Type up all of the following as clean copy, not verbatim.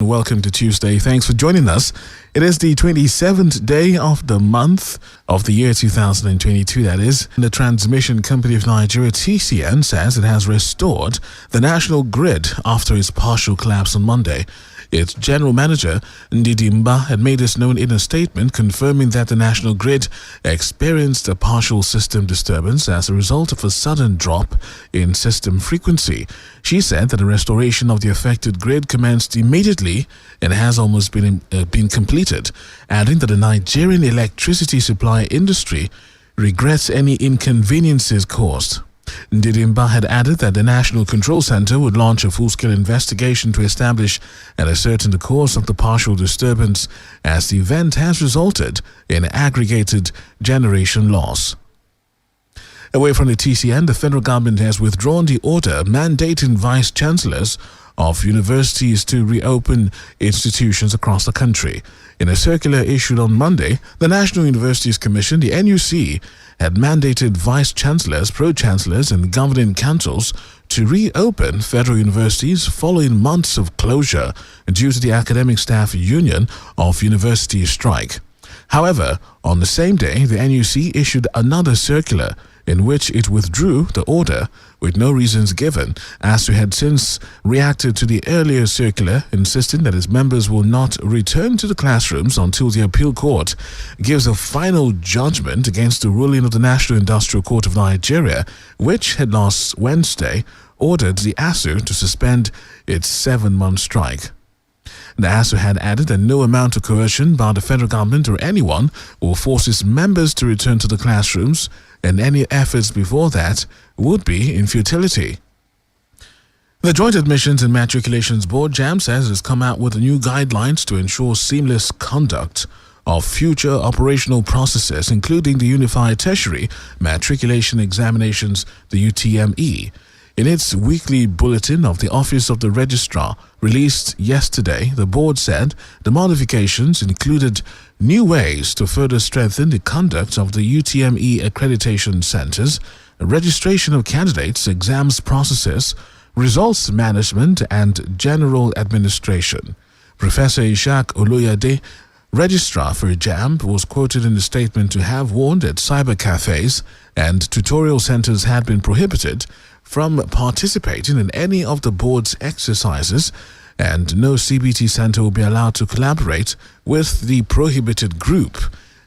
Welcome to Tuesday. Thanks for joining us. It is the 27th day of the month of the year 2022, that is. The Transmission Company of Nigeria, TCN, says it has restored the national grid after its partial collapse on Monday. Its general manager, Ndidimba, had made this known in a statement confirming that the national grid experienced a partial system disturbance as a result of a sudden drop in system frequency. She said that the restoration of the affected grid commenced immediately and has almost been completed, adding that the Nigerian electricity supply industry regrets any inconveniences caused. Ndidimba had added that the National Control Center would launch a full-scale investigation to establish and ascertain the cause of the partial disturbance, as the event has resulted in aggregated generation loss. Away from the TCN, the federal government has withdrawn the order mandating vice-chancellors of universities to reopen institutions across the country. In a circular issued on Monday, the National Universities Commission, the NUC, had mandated vice-chancellors, pro-chancellors and governing councils to reopen federal universities following months of closure due to the Academic Staff Union of Universities strike. However, on the same day, the NUC issued another circular in which it withdrew the order with no reasons given, as it had since reacted to the earlier circular insisting that its members will not return to the classrooms until the appeal court gives a final judgment against the ruling of the National Industrial Court of Nigeria, which had last Wednesday ordered the ASU to suspend its 7-month strike. The ASU had added that no amount of coercion by the federal government or anyone will force its members to return to the classrooms, and any efforts before that would be in futility. The Joint Admissions and Matriculations Board, JAMB, says it has come out with new guidelines to ensure seamless conduct of future operational processes, including the Unified Tertiary Matriculation Examinations, the UTME. In its weekly bulletin of the Office of the Registrar, released yesterday, the board said the modifications included new ways to further strengthen the conduct of the UTME accreditation centers, registration of candidates, exams processes, results management, and general administration. Professor Ishaq Oloyade, registrar for JAMB, was quoted in the statement to have warned that cyber cafes and tutorial centers had been prohibited from participating in any of the board's exercises, and no CBT center will be allowed to collaborate with the prohibited group,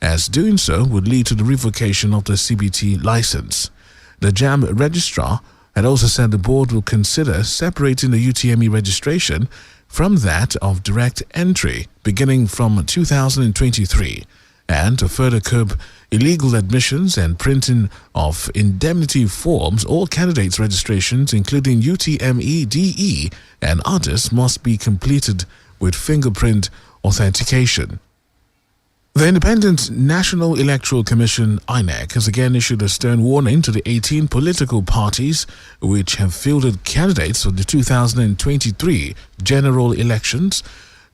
as doing so would lead to the revocation of the CBT license. The JAMB registrar had also said the board will consider separating the UTME registration from that of direct entry beginning from 2023, and to further curb illegal admissions and printing of indemnity forms. All candidates' registrations, including UTME, DE, and others, must be completed with fingerprint authentication. The Independent National Electoral Commission, INEC, has again issued a stern warning to the 18 political parties which have fielded candidates for the 2023 general elections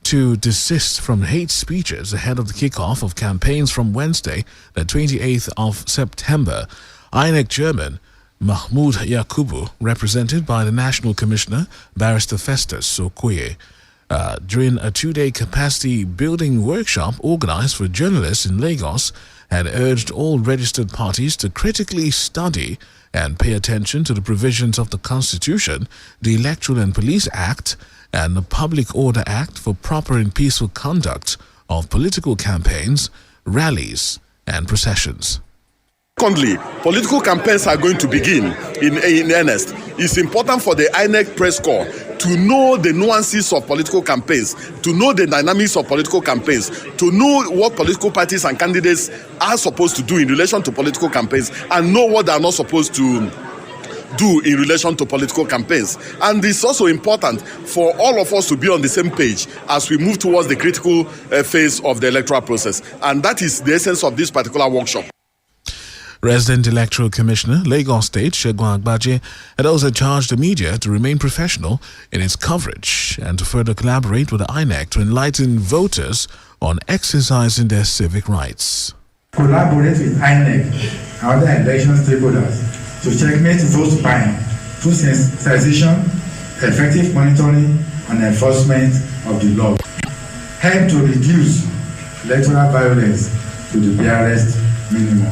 to desist from hate speeches ahead of the kickoff of campaigns from Wednesday, the 28th of September. INEC Chairman Mahmoud Yakubu, represented by the National Commissioner, Barrister Festus Okoye, during a 2-day capacity building workshop organized for journalists in Lagos, had urged all registered parties to critically study and pay attention to the provisions of the Constitution, the Electoral and Police Act, and the Public Order Act for proper and peaceful conduct of political campaigns, rallies, and processions. Secondly, political campaigns are going to begin in earnest. It's important for the INEC press corps to know the nuances of political campaigns, to know the dynamics of political campaigns, to know what political parties and candidates are supposed to do in relation to political campaigns, and know what they are not supposed to do in relation to political campaigns. And it's also important for all of us to be on the same page as we move towards the critical phase of the electoral process. And that is the essence of this particular workshop. Resident Electoral Commissioner, Lagos State, Segun Agbaje, had also charged the media to remain professional in its coverage and to further collaborate with the INEC to enlighten voters on exercising their civic rights. Collaborate with INEC and other election stakeholders to checkmate vote buying through sensitization, effective monitoring, and enforcement of the law. Help to reduce electoral violence to the barest minimum.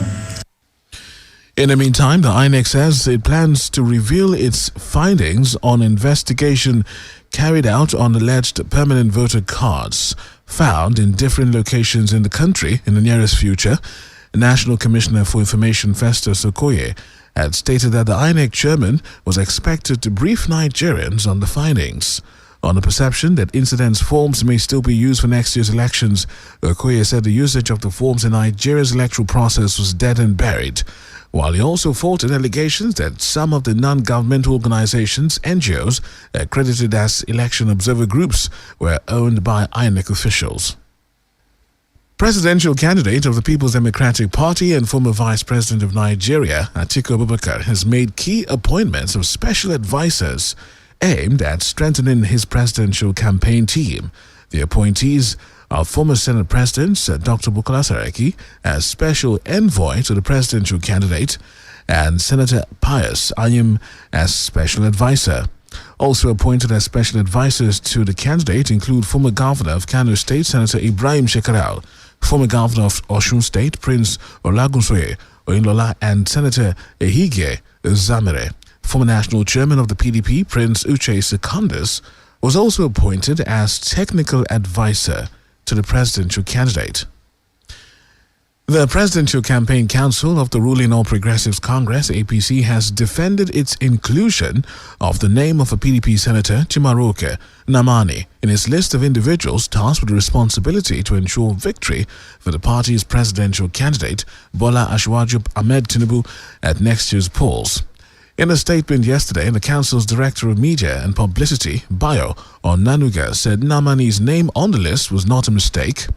In the meantime, the INEC says it plans to reveal its findings on investigation carried out on alleged permanent voter cards found in different locations in the country in the nearest future. National Commissioner for Information Festus Okoye had stated that the INEC chairman was expected to brief Nigerians on the findings. On the perception that incidence forms may still be used for next year's elections, Okoye said the usage of the forms in Nigeria's electoral process was dead and buried, while he also faulted allegations that some of the non-governmental organizations, NGOs, accredited as election observer groups were owned by INEC officials. Presidential candidate of the People's Democratic Party and former Vice President of Nigeria, Atiku Abubakar, has made key appointments of special advisors aimed at strengthening his presidential campaign team. The appointees are former Senate President Dr. Bukola Saraki as special envoy to the presidential candidate and Senator Pius Anyim as special advisor. Also appointed as special advisors to the candidate include former Governor of Kano State, Senator Ibrahim Shekarau, former Governor of Osun State, Prince Olagunsoye Oyinlola, and Senator Ehige Zamere. Former National Chairman of the PDP, Prince Uche Secondus, was also appointed as technical advisor to the presidential candidate. The Presidential Campaign Council of the ruling All Progressives Congress, APC, has defended its inclusion of the name of a PDP Senator, Chimaroke Namani, in its list of individuals tasked with the responsibility to ensure victory for the party's presidential candidate, Bola Ashwaju Ahmed Tinubu, at next year's polls. In a statement yesterday, the Council's Director of Media and Publicity, Bayo Onanuga, said Namani's name on the list was not a mistake,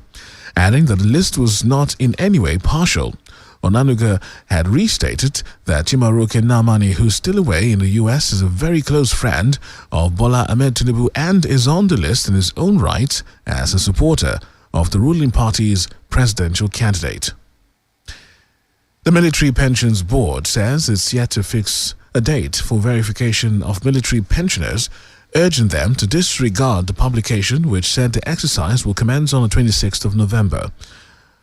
adding that the list was not in any way partial. Onanuga had restated that Chimaroke Namani, who's still away in the US, is a very close friend of Bola Ahmed Tinubu and is on the list in his own right as a supporter of the ruling party's presidential candidate. The Military Pensions Board says it's yet to fix a date for verification of military pensioners, urging them to disregard the publication which said the exercise will commence on the 26th of November.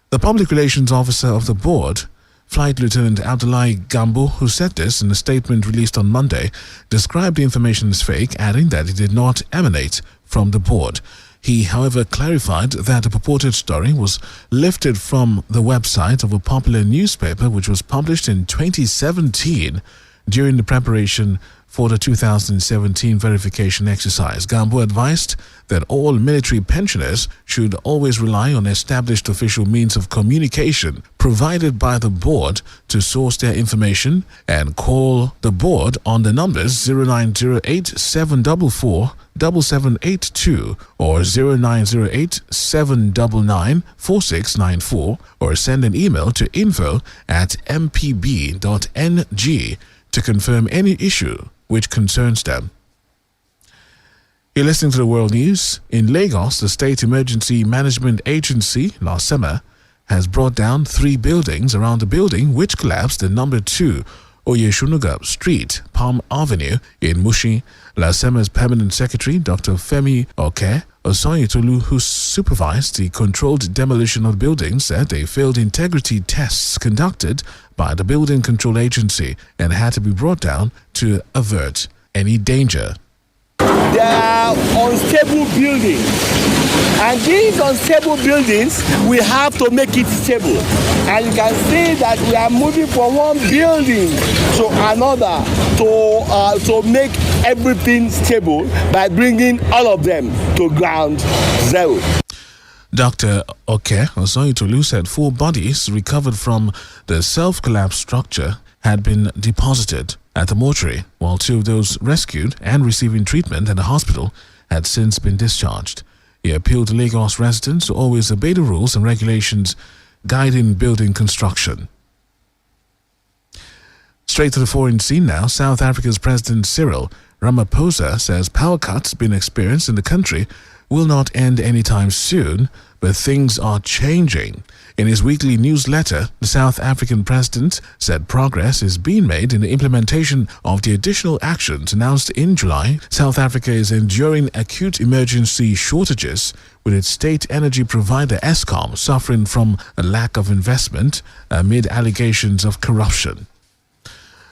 The Public Relations Officer of the board, Flight Lieutenant Abdullahi Gambo, who said this in a statement released on Monday, described the information as fake, adding that it did not emanate from the board. He, however, clarified that the purported story was lifted from the website of a popular newspaper which was published in 2017 during the preparation for the 2017 verification exercise. Gambo advised that all military pensioners should always rely on established official means of communication provided by the board to source their information and call the board on the numbers 0908 744 7782 or 0908 799 4694 or send an email to info@mpb.ng to confirm any issue which concerns them. You're listening to the World News. In Lagos, the State Emergency Management Agency, LASEMA, has brought down 3 buildings around the building which collapsed in number 2 Oyeshunuga Street, Palm Avenue in Mushi. LASEMA's permanent secretary, Dr. Femi Oke Osoyitolu, who supervised the controlled demolition of the buildings, said they failed integrity tests conducted by the Building Control Agency and had to be brought down to avert any danger. They are unstable buildings, and these unstable buildings, we have to make it stable. And you can see that we are moving from one building to another to make everything stable by bringing all of them to ground zero. Dr. Oke Osoyitolu said 4 bodies recovered from the self-collapsed structure had been deposited at the mortuary, while 2 of those rescued and receiving treatment at the hospital had since been discharged. He appealed to Lagos residents to always obey the rules and regulations guiding building construction. Straight to the foreign scene now, South Africa's President Cyril Ramaphosa says power cuts being experienced in the country will not end anytime soon, but things are changing. In his weekly newsletter, the South African president said progress is being made in the implementation of the additional actions announced in July. South Africa is enduring acute emergency shortages, with its state energy provider Eskom suffering from a lack of investment amid allegations of corruption.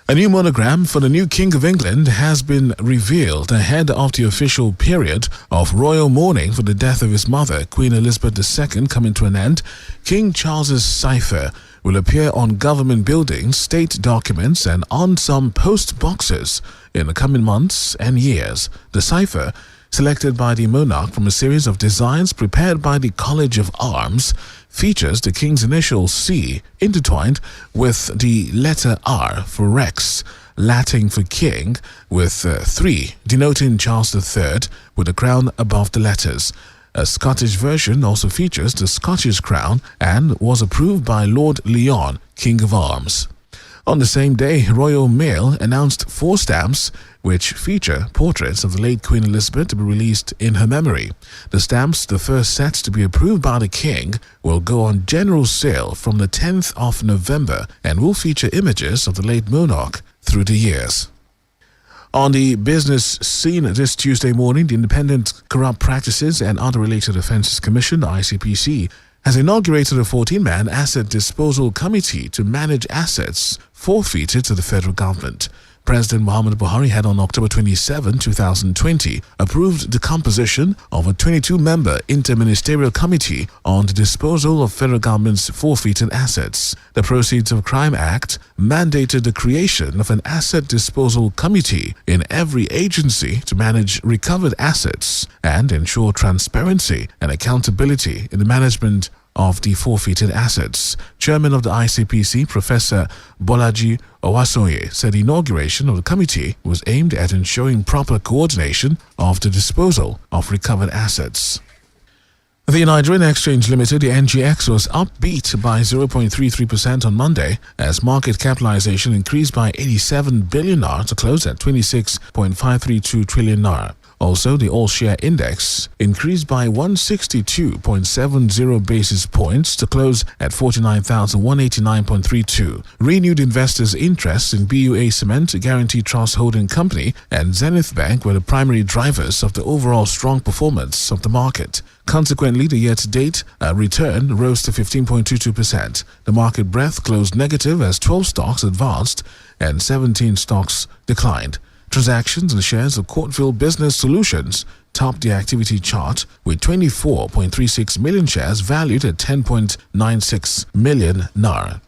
A new monogram for the new King of England has been revealed ahead of the official period of royal mourning for the death of his mother, Queen Elizabeth II, coming to an end. King Charles's cipher will appear on government buildings, state documents, and on some post boxes in the coming months and years. The cipher, selected by the monarch from a series of designs prepared by the College of Arms, features the king's initial C intertwined with the letter R for Rex, Latin for king, with 3 denoting Charles III, with a crown above the letters. A Scottish version also features the Scottish crown and was approved by Lord Leon, King of Arms. On the same day, Royal Mail announced 4 stamps which feature portraits of the late Queen Elizabeth to be released in her memory. The stamps, the first set to be approved by the King, will go on general sale from the 10th of November and will feature images of the late monarch through the years. On the business scene this Tuesday morning, the Independent Corrupt Practices and Other Related Offences Commission, the ICPC, has inaugurated a 14-man asset disposal committee to manage assets forfeited to the federal government. President Muhammad Buhari had on October 27, 2020, approved the composition of a 22-member interministerial committee on the disposal of federal government's forfeited assets. The Proceeds of Crime Act mandated the creation of an asset disposal committee in every agency to manage recovered assets and ensure transparency and accountability in the management of the forfeited assets. Chairman of the ICPC, Professor Bolaji Owasoye, said the inauguration of the committee was aimed at ensuring proper coordination of the disposal of recovered assets. The Nigerian Exchange Limited, the NGX, was upbeat by 0.33% on Monday as market capitalization increased by 87 billion naira to close at 26.532 trillion naira. Also, the all-share index increased by 162.70 basis points to close at 49,189.32. Renewed investors' interest in BUA Cement, Guarantee Trust Holding Company, and Zenith Bank were the primary drivers of the overall strong performance of the market. Consequently, the year-to-date return rose to 15.22%. The market breadth closed negative as 12 stocks advanced and 17 stocks declined. Transactions in shares of Courtville Business Solutions topped the activity chart with 24.36 million shares valued at 10.96 million naira.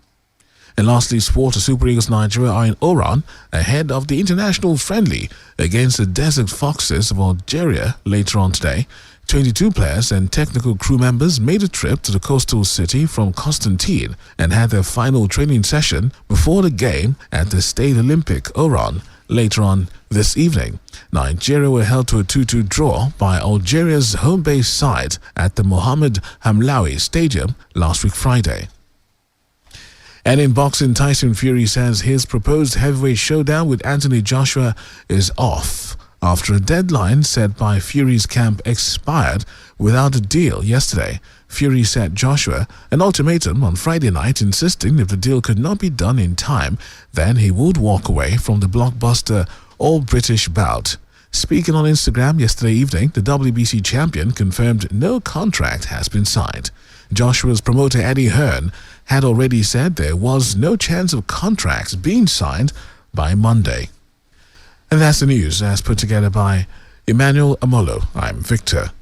And lastly, sport. The Super Eagles Nigeria are in Oran ahead of the international friendly against the Desert Foxes of Algeria later on today. 22 players and technical crew members made a trip to the coastal city from Constantine and had their final training session before the game at the Stade Olympique Oran later on this evening. Nigeria were held to a 2-2 draw by Algeria's home base side at the Mohammed Hamlaoui Stadium last week Friday. And in boxing, Tyson Fury says his proposed heavyweight showdown with Anthony Joshua is off after a deadline set by Fury's camp expired without a deal yesterday. Fury set Joshua an ultimatum on Friday night, insisting if the deal could not be done in time, then he would walk away from the blockbuster all-British bout. Speaking on Instagram yesterday evening, the WBC champion confirmed no contract has been signed. Joshua's promoter Eddie Hearn had already said there was no chance of contracts being signed by Monday. And that's the news as put together by Emmanuel Amolo. I'm Victor.